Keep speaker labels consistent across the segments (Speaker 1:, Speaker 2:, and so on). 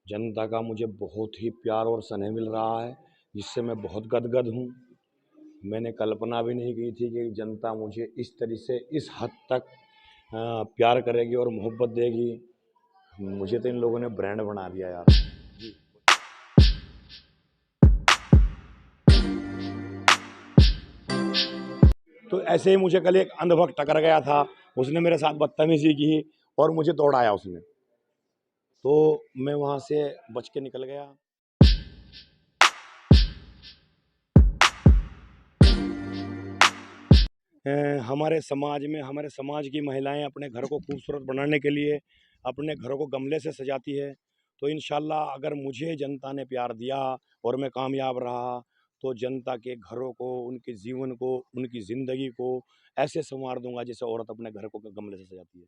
Speaker 1: जनता का मुझे बहुत ही प्यार और स्नेह मिल रहा है, जिससे मैं बहुत गदगद हूँ। मैंने कल्पना भी नहीं की थी कि जनता मुझे इस तरह से इस हद तक प्यार करेगी और मोहब्बत देगी। मुझे तो इन लोगों ने ब्रांड बना दिया यार जी। तो ऐसे ही मुझे कल एक अंधभक्त टकर गया था, उसने मेरे साथ बदतमीजी की और मुझे दौड़ाया उसने, तो मैं वहाँ से बच के निकल गया। हमारे समाज की महिलाएं अपने घर को खूबसूरत बनाने के लिए अपने घरों को गमले से सजाती है। तो इंशाल्लाह अगर मुझे जनता ने प्यार दिया और मैं कामयाब रहा तो जनता के घरों को, उनके जीवन को, उनकी ज़िंदगी को ऐसे संवार दूंगा जैसे औरत अपने घर को गमले से सजाती है।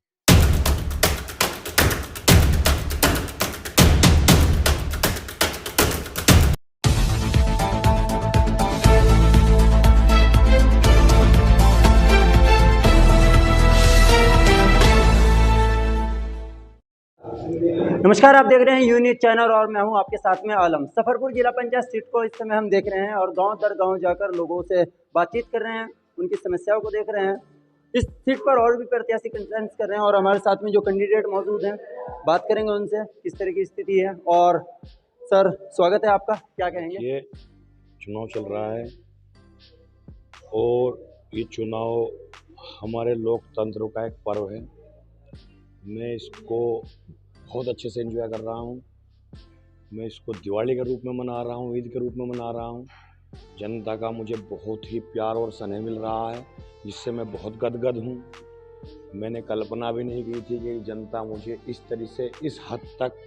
Speaker 2: नमस्कार, आप देख रहे हैं यूनिट चैनल और मैं हूं आपके साथ में आलम। सफरपुर जिला पंचायत सीट को इस समय हम देख रहे हैं और गांव दर गांव जाकर लोगों से बातचीत कर रहे हैं, उनकी समस्याओं को देख रहे हैं। इस सीट पर और भी प्रत्याशी कंटेस्ट कर रहे हैं और हमारे साथ में जो कैंडिडेट मौजूद हैं, बात करेंगे उनसे किस तरह की स्थिति है। और सर, स्वागत है आपका, क्या कहेंगे?
Speaker 1: ये चुनाव चल रहा है और ये चुनाव हमारे लोकतंत्र का एक पर्व है। मैं इसको बहुत अच्छे से एंजॉय कर रहा हूँ। मैं इसको दिवाली के रूप में मना रहा हूँ, ईद के रूप में मना रहा हूँ। जनता का मुझे बहुत ही प्यार और स्नेह मिल रहा है, जिससे मैं बहुत गदगद हूँ। मैंने कल्पना भी नहीं की थी कि जनता मुझे इस तरह से इस हद तक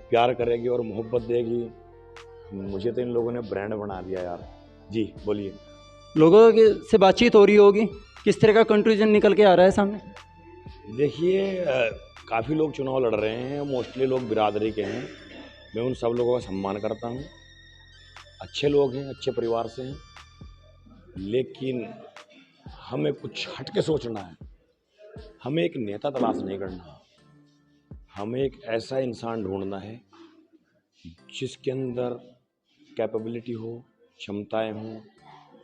Speaker 1: प्यार करेगी और मोहब्बत देगी। मुझे तो इन लोगों ने ब्रांड बना दिया यार जी। बोलिए।
Speaker 2: लोगों से बातचीत हो रही होगी, किस तरह का कंक्लूजन निकल के आ रहा है सामने?
Speaker 1: देखिए, काफ़ी लोग चुनाव लड़ रहे हैं, मोस्टली लोग बिरादरी के हैं। मैं उन सब लोगों का सम्मान करता हूँ, अच्छे लोग हैं, अच्छे परिवार से हैं, लेकिन हमें कुछ हट के सोचना है। हमें एक नेता तलाश नहीं करना, हमें एक ऐसा इंसान ढूंढना है जिसके अंदर कैपेबिलिटी हो, क्षमताएं हों,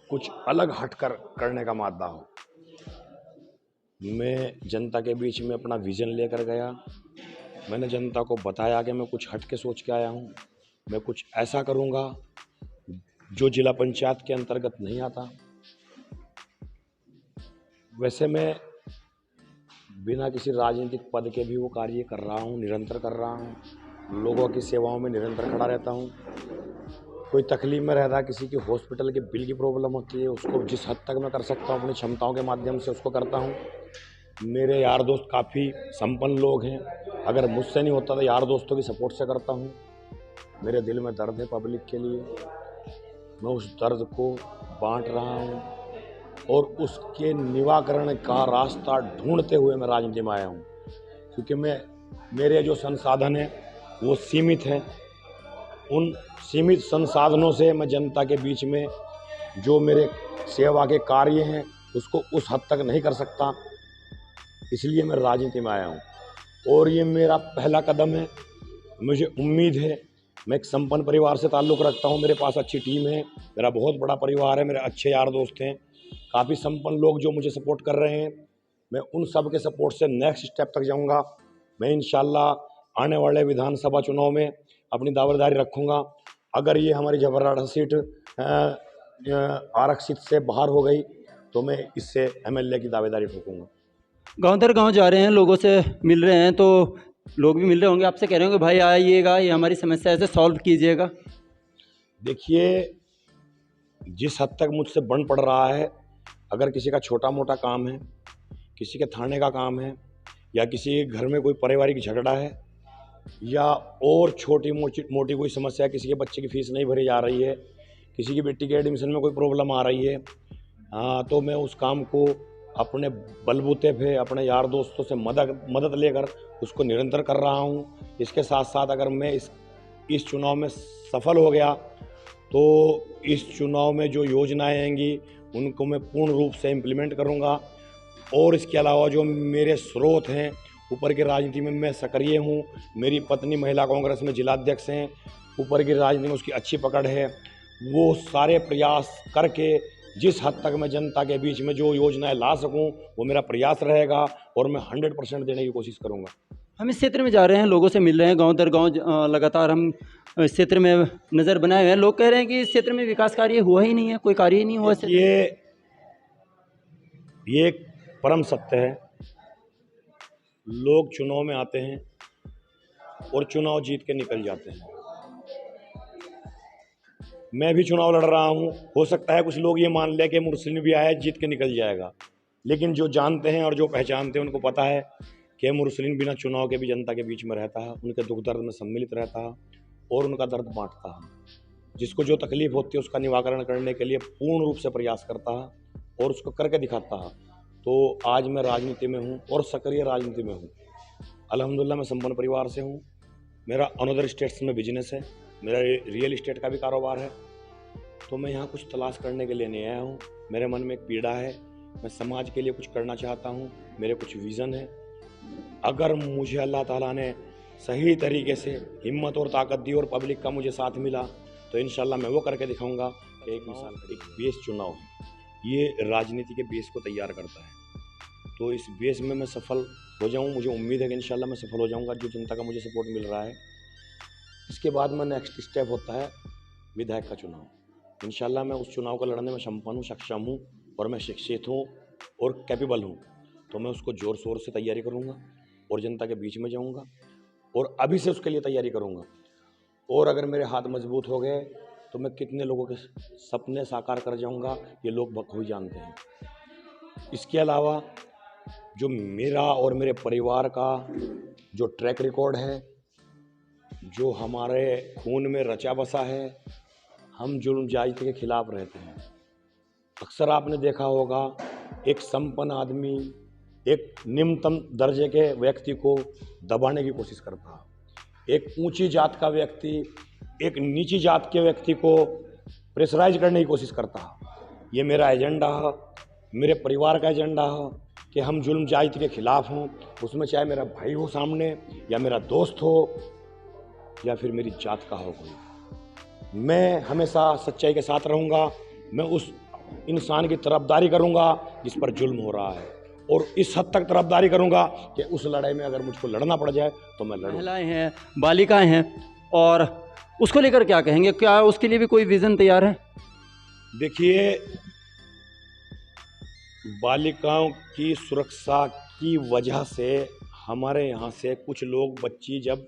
Speaker 1: कुछ अलग हटकर करने का मादा हो। मैं जनता के बीच में अपना विज़न लेकर गया। मैंने जनता को बताया कि मैं कुछ हट के सोच के आया हूँ, मैं कुछ ऐसा करूँगा जो जिला पंचायत के अंतर्गत नहीं आता। वैसे मैं बिना किसी राजनीतिक पद के भी वो कार्य कर रहा हूँ, निरंतर कर रहा हूँ। लोगों की सेवाओं में निरंतर खड़ा रहता हूँ। कोई तकलीफ में रहता है, किसी की हॉस्पिटल के बिल की प्रॉब्लम होती है, उसको जिस हद तक मैं कर सकता हूँ अपनी क्षमताओं के माध्यम से उसको करता हूँ। मेरे यार दोस्त काफ़ी संपन्न लोग हैं, अगर मुझसे नहीं होता तो यार दोस्तों की सपोर्ट से करता हूँ। मेरे दिल में दर्द है पब्लिक के लिए, मैं उस दर्द को बांट रहा हूँ और उसके निवारण का रास्ता ढूंढते हुए मैं राजनीति में आया हूँ। क्योंकि मेरे जो संसाधन हैं वो सीमित हैं। उन सीमित संसाधनों से मैं जनता के बीच में जो मेरे सेवा के कार्य हैं उसको उस हद तक नहीं कर सकता, इसलिए मैं राजनीति में आया हूँ। और ये मेरा पहला कदम है। मुझे उम्मीद है, मैं एक संपन्न परिवार से ताल्लुक़ रखता हूँ, मेरे पास अच्छी टीम है, मेरा बहुत बड़ा परिवार है, मेरे अच्छे यार दोस्त हैं, काफ़ी संपन्न लोग जो मुझे सपोर्ट कर रहे हैं। मैं उन सब के सपोर्ट से नेक्स्ट स्टेप तक जाऊँगा। मैं इंशाल्लाह आने वाले विधानसभा चुनाव में अपनी दावेदारी रखूँगा। अगर ये हमारी जबरदस्त सीट आरक्षित से बाहर हो गई तो मैं इससे MLA की दावेदारी ठोकूँगा।
Speaker 2: गांव दर गांव जा रहे हैं, लोगों से मिल रहे हैं, तो लोग भी मिल रहे होंगे, आपसे कह रहे होंगे भाई आइएगा, ये हमारी समस्या ऐसे सॉल्व कीजिएगा।
Speaker 1: देखिए, जिस हद तक मुझसे बन पड़ रहा है, अगर किसी का छोटा मोटा काम है, किसी के थाने का काम है, या किसी के घर में कोई पारिवारिक झगड़ा है, या और छोटी मोटी कोई समस्या, किसी के बच्चे की फीस नहीं भरी जा रही है, किसी की बेटी के एडमिशन में कोई प्रॉब्लम आ रही है, तो मैं उस काम को अपने बलबूते पे अपने यार दोस्तों से मदद लेकर उसको निरंतर कर रहा हूँ। इसके साथ साथ अगर मैं इस चुनाव में सफल हो गया तो इस चुनाव में जो योजनाएं आएंगी उनको मैं पूर्ण रूप से इम्प्लीमेंट करूँगा। और इसके अलावा जो मेरे स्रोत हैं ऊपर की राजनीति में मैं सक्रिय हूँ। मेरी पत्नी महिला कांग्रेस में जिलाध्यक्ष हैं। ऊपर की राजनीति में उसकी अच्छी पकड़ है। वो सारे प्रयास करके जिस हद तक मैं जनता के बीच में जो योजनाएं ला सकूं वो मेरा प्रयास रहेगा और मैं 100% देने की कोशिश करूंगा।
Speaker 2: हम इस क्षेत्र में जा रहे हैं, लोगों से मिल रहे हैं, गांव दर गांव लगातार हम इस क्षेत्र में नज़र बनाए हुए हैं। लोग कह रहे हैं कि इस क्षेत्र में विकास कार्य हुआ ही नहीं है, कोई कार्य ही नहीं हुआ।
Speaker 1: ये एक परम सत्य है। लोग चुनाव में आते हैं और चुनाव जीत के निकल जाते हैं। मैं भी चुनाव लड़ रहा हूँ। हो सकता है कुछ लोग ये मान लें कि मुरसलीन भी आया जीत के निकल जाएगा, लेकिन जो जानते हैं और जो पहचानते हैं उनको पता है कि मुरसलीन बिना चुनाव के भी जनता के बीच में रहता है, उनके दुख दर्द में सम्मिलित रहता है और उनका दर्द बांटता है। जिसको जो तकलीफ होती है उसका निवारण करने के लिए पूर्ण रूप से प्रयास करता है और उसको करके दिखाता है। तो आज मैं राजनीति में हूँ और सक्रिय राजनीति में हूँ। अल्हम्दुलिल्लाह मैं संपन्न परिवार से हूँ। मेरा अनदर स्टेट्स में बिजनेस है, मेरा रियल इस्टेट का भी कारोबार है। तो मैं यहाँ कुछ तलाश करने के लिए नहीं आया हूँ। मेरे मन में एक पीड़ा है, मैं समाज के लिए कुछ करना चाहता हूँ, मेरे कुछ विज़न है। अगर मुझे अल्लाह ताला ने सही तरीके से हिम्मत और ताकत दी और पब्लिक का मुझे साथ मिला तो इंशाल्लाह मैं वो करके दिखाऊंगा। एक मिसाल, एक बेस चुनाव है, ये राजनीति के बेस को तैयार करता है। तो इस बेस में मैं सफल हो जाऊँ, मुझे उम्मीद है कि इंशाल्लाह मैं सफल हो जाऊँगा, जो जनता का मुझे सपोर्ट मिल रहा है। इसके बाद में नेक्स्ट स्टेप होता है विधायक का चुनाव। इंशाल्लाह मैं उस चुनाव को लड़ने में संपन्न हूँ, सक्षम हूँ और मैं शिक्षित हूँ और कैपेबल हूँ। तो मैं उसको ज़ोर शोर से तैयारी करूँगा और जनता के बीच में जाऊँगा और अभी से उसके लिए तैयारी करूँगा। और अगर मेरे हाथ मजबूत हो गए तो मैं कितने लोगों के सपने साकार कर जाऊँगा, ये लोग बखूबी जानते हैं। इसके अलावा जो मेरा और मेरे परिवार का जो ट्रैक रिकॉर्ड है, जो हमारे खून में रचा बसा है, हम जुल्म जायज़ के खिलाफ रहते हैं। अक्सर आपने देखा होगा एक संपन्न आदमी एक निम्नतम दर्जे के व्यक्ति को दबाने की कोशिश करता है। एक ऊंची जात का व्यक्ति एक नीची जात के व्यक्ति को प्रेशराइज करने की कोशिश करता है। ये मेरा एजेंडा है, मेरे परिवार का एजेंडा है कि हम जुल्म जायज़ के खिलाफ हों, उसमें चाहे मेरा भाई हो सामने या मेरा दोस्त हो या फिर मेरी जात का हो कोई। मैं हमेशा सच्चाई के साथ रहूँगा। मैं उस इंसान की तरफदारी करूँगा जिस पर जुल्म हो रहा है और इस हद तक तरफदारी करूँगा कि उस लड़ाई में अगर मुझको लड़ना पड़ जाए तो मैं लड़ूँ।
Speaker 2: महिलाएं हैं, बालिकाएं हैं, और उसको लेकर क्या कहेंगे? क्या उसके लिए भी कोई विज़न तैयार है?
Speaker 1: देखिए, बालिकाओं की सुरक्षा की वजह से हमारे यहाँ से कुछ लोग, बच्ची जब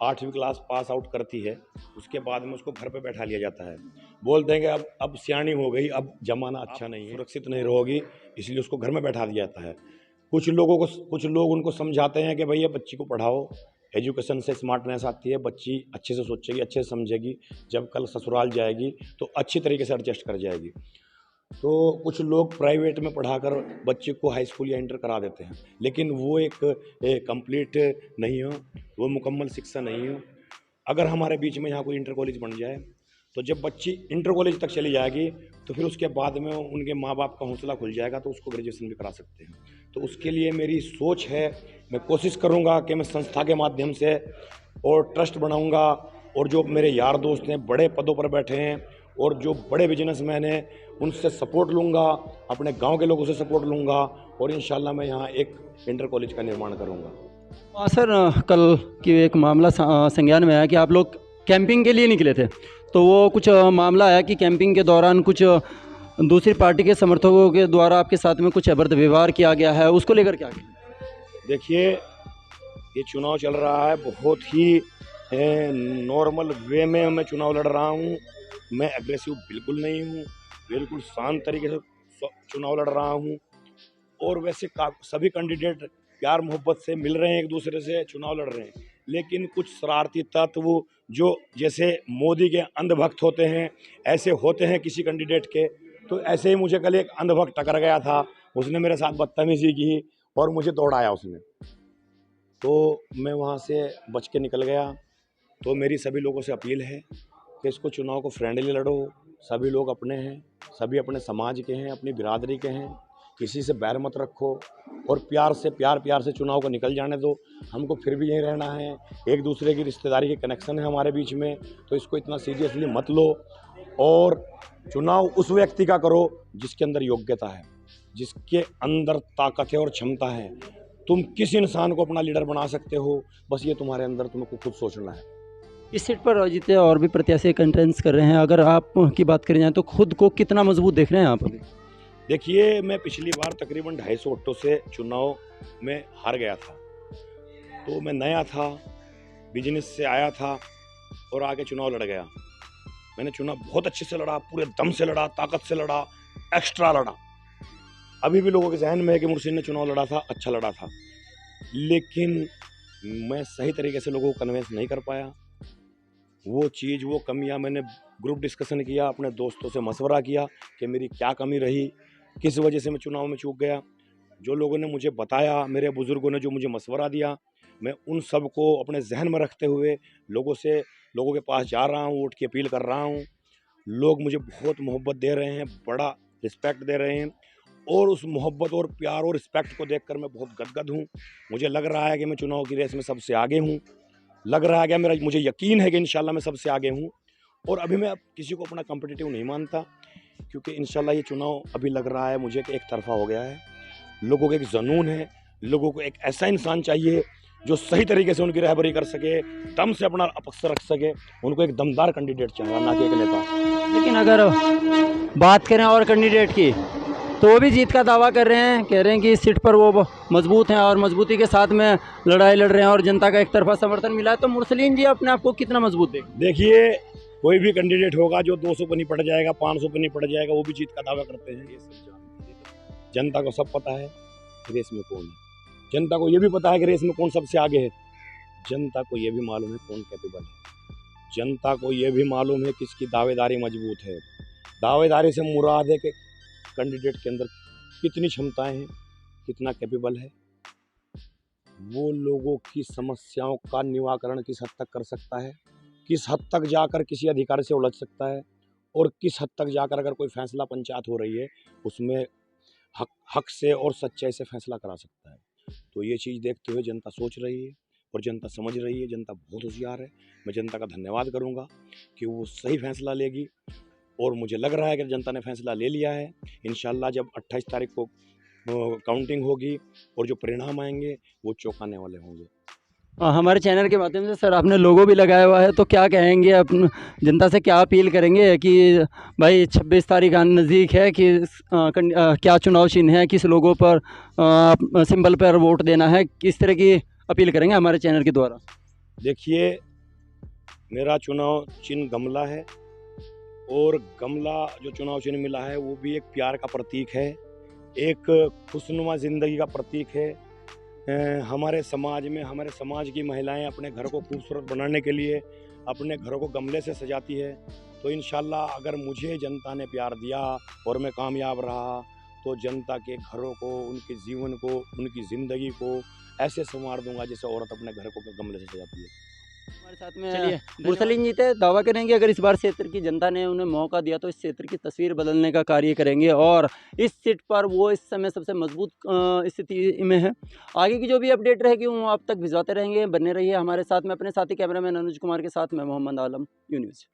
Speaker 1: 8वीं क्लास पास आउट करती है उसके बाद में उसको घर पे बैठा लिया जाता है। बोलते हैं कि अब सियानी हो गई, अब ज़माना अच्छा नहीं है, सुरक्षित नहीं रहोगी, इसलिए उसको घर में बैठा दिया जाता है। कुछ लोग उनको समझाते हैं कि भैया बच्ची को पढ़ाओ, एजुकेशन से स्मार्टनेस आती है, बच्ची अच्छे से सोचेगी, अच्छे से समझेगी, जब कल ससुराल जाएगी तो अच्छी तरीके से एडजस्ट कर जाएगी। तो कुछ लोग प्राइवेट में पढ़ाकर बच्चे को हाई स्कूल या इंटर करा देते हैं, लेकिन वो एक कंप्लीट नहीं हो, वो मुकम्मल शिक्षा नहीं हो। अगर हमारे बीच में यहाँ कोई इंटर कॉलेज बन जाए तो जब बच्ची इंटर कॉलेज तक चली जाएगी तो फिर उसके बाद में उनके माँ बाप का हौसला खुल जाएगा तो उसको ग्रेजुएशन भी करा सकते हैं। तो उसके लिए मेरी सोच है, मैं कोशिश करूँगा कि मैं संस्था के माध्यम से और ट्रस्ट बनाऊँगा और जो मेरे यार दोस्त हैं बड़े पदों पर बैठे हैं और जो बड़े बिजनेसमैन हैं उनसे सपोर्ट लूँगा, अपने गांव के लोगों से सपोर्ट लूँगा और इंशाल्लाह मैं यहाँ एक इंटर कॉलेज का निर्माण करूँगा।
Speaker 2: सर, कल की एक मामला संज्ञान में आया कि आप लोग कैंपिंग के लिए निकले थे, तो वो कुछ मामला आया कि कैंपिंग के दौरान कुछ दूसरी पार्टी के समर्थकों के द्वारा आपके साथ में कुछ अभद्र व्यवहार किया गया है, उसको लेकर क्या?
Speaker 1: देखिए, ये चुनाव चल रहा है, बहुत ही नॉर्मल वे में मैं चुनाव लड़ रहा हूँ। मैं एग्रेसिव बिल्कुल नहीं हूँ, बिल्कुल शांत तरीके से चुनाव लड़ रहा हूँ। और वैसे सभी कैंडिडेट प्यार मोहब्बत से मिल रहे हैं, एक दूसरे से चुनाव लड़ रहे हैं, लेकिन कुछ शरारती तत्व जो जैसे मोदी के अंधभक्त होते हैं ऐसे होते हैं किसी कैंडिडेट के। तो ऐसे ही मुझे कल एक अंधभक्त टकर गया था, उसने मेरे साथ बदतमीजी की और मुझे दौड़ाया उसने, तो मैं वहाँ से बच के निकल गया। तो मेरी सभी लोगों से अपील है कि इसको चुनाव को फ्रेंडली लड़ो। सभी लोग अपने हैं, सभी अपने समाज के हैं, अपनी बिरादरी के हैं। किसी से बैर मत रखो और प्यार से चुनाव को निकल जाने दो। हमको फिर भी यहीं रहना है, एक दूसरे की रिश्तेदारी के कनेक्शन है हमारे बीच में, तो इसको इतना सीरियसली मत लो। और चुनाव उस व्यक्ति का करो जिसके अंदर योग्यता है, जिसके अंदर ताकत है और क्षमता है। तुम किस इंसान को अपना लीडर बना सकते हो, बस ये तुम्हारे अंदर तुमको खुद सोचना है।
Speaker 2: इस सीट पर जितने और भी प्रत्याशी कंटेस्ट कर रहे हैं, अगर आप की बात करें जाए तो खुद को कितना मजबूत देख रहे हैं आप अभी?
Speaker 1: देखिए, मैं पिछली बार तकरीबन 250 वोटों से चुनाव में हार गया था, तो मैं नया था, बिजनेस से आया था और आगे चुनाव लड़ गया। मैंने चुनाव बहुत अच्छे से लड़ा, पूरे दम से लड़ा, ताकत से लड़ा, एक्स्ट्रा लड़ा। अभी भी लोगों के जहन में है कि मुर्शिद ने चुनाव लड़ा था, अच्छा लड़ा था, लेकिन मैं सही तरीके से लोगों को कन्विंस नहीं कर पाया। वो चीज़, वो कमियां मैंने ग्रुप डिस्कशन किया, अपने दोस्तों से मशवरा किया कि मेरी क्या कमी रही, किस वजह से मैं चुनाव में चूक गया। जो लोगों ने मुझे बताया, मेरे बुज़ुर्गों ने जो मुझे मशवरा दिया, मैं उन सब को अपने जहन में रखते हुए लोगों के पास जा रहा हूँ, वोट की अपील कर रहा हूँ। लोग मुझे बहुत मोहब्बत दे रहे हैं, बड़ा रिस्पेक्ट दे रहे हैं और उस मोहब्बत और प्यार और रिस्पेक्ट को देखकर मैं बहुत गदगद हूँ। मुझे लग रहा है कि मैं चुनाव की रेस में सबसे आगे हूँ। लग रहा है कि मुझे यकीन है कि इंशाल्लाह मैं सबसे आगे हूँ। और अभी मैं किसी को अपना कॉम्पिटिटिव नहीं मानता, क्योंकि इंशाल्लाह ये चुनाव अभी लग रहा है मुझे कि एक तरफा हो गया है। लोगों को एक जुनून है, लोगों को एक ऐसा इंसान चाहिए जो सही तरीके से उनकी रहबरी कर सके, दम से अपना पक्ष रख सके। उनको एक दमदार कैंडिडेट चाहिए, ना कि एक नेता।
Speaker 2: लेकिन अगर बात करें और कैंडिडेट की, तो वो भी जीत का दावा कर रहे हैं, कह रहे हैं कि इस सीट पर वो मजबूत हैं और मजबूती के साथ में लड़ाई लड़ रहे हैं और जनता का एक तरफा समर्थन मिला है। तो मुरसलीन जी अपने आप को कितना मजबूत देखें?
Speaker 1: देखिए, कोई भी कैंडिडेट होगा जो 200 पर नहीं पड़ जाएगा, 500 पर नहीं पड़ जाएगा, वो भी जीत का दावा करते हैं। ये सब जानते हैं। जनता को सब पता है रेस में कौन है। जनता को ये भी पता है कि रेस में कौन सबसे आगे है। जनता को ये भी मालूम है कौन कैपेबल है। जनता को ये भी मालूम है किसकी दावेदारी मजबूत है। दावेदारी से मुराद है कि कैंडिडेट के अंदर कितनी क्षमताएं हैं, कितना कैपेबल है, वो लोगों की समस्याओं का निवारण किस हद तक कर सकता है, किस हद तक जाकर किसी अधिकारी से उलझ सकता है, और किस हद तक जाकर अगर कोई फैसला पंचायत हो रही है उसमें हक से और सच्चाई से फैसला करा सकता है। तो ये चीज़ देखते हुए जनता सोच रही है और जनता समझ रही है। जनता बहुत होशियार है। मैं जनता का धन्यवाद करूँगा कि वो सही फैसला लेगी और मुझे लग रहा है कि जनता ने फैसला ले लिया है। इंशाल्लाह जब 28 तारीख को काउंटिंग होगी और जो परिणाम आएंगे वो चौंकाने वाले होंगे।
Speaker 2: हमारे चैनल के माध्यम से सर आपने लोगो भी लगाया हुआ है, तो क्या कहेंगे, अपन जनता से क्या अपील करेंगे कि भाई 26 तारीख नज़दीक है कि क्या चुनाव चिन्ह है, किस लोगों पर सिंबल पर वोट देना है, किस तरह की अपील करेंगे हमारे चैनल के द्वारा?
Speaker 1: देखिए, मेरा चुनाव चिन्ह गमला है और गमला जो चुनाव चिन्ह मिला है वो भी एक प्यार का प्रतीक है, एक खुशनुमा ज़िंदगी का प्रतीक है। हमारे समाज की महिलाएं अपने घर को खूबसूरत बनाने के लिए अपने घरों को गमले से सजाती है। तो इंशाल्लाह अगर मुझे जनता ने प्यार दिया और मैं कामयाब रहा तो जनता के घरों को, उनके जीवन को, उनकी ज़िंदगी को ऐसे संवार दूंगा जैसे औरत अपने घर को गमले से सजाती है।
Speaker 2: हमारे साथ में चलिए मुरसलीन जी थे, दावा करेंगे अगर इस बार क्षेत्र की जनता ने उन्हें मौका दिया तो इस क्षेत्र की तस्वीर बदलने का कार्य करेंगे और इस सीट पर वो इस समय सबसे मजबूत स्थिति में है। आगे की जो भी अपडेट रहेगी वो आप तक भिजवाते रहेंगे। बने रहिए हमारे साथ में। अपने साथी कैमरामैन अनुज कुमार के साथ मैं मोहम्मद आलम, यून्यूज़।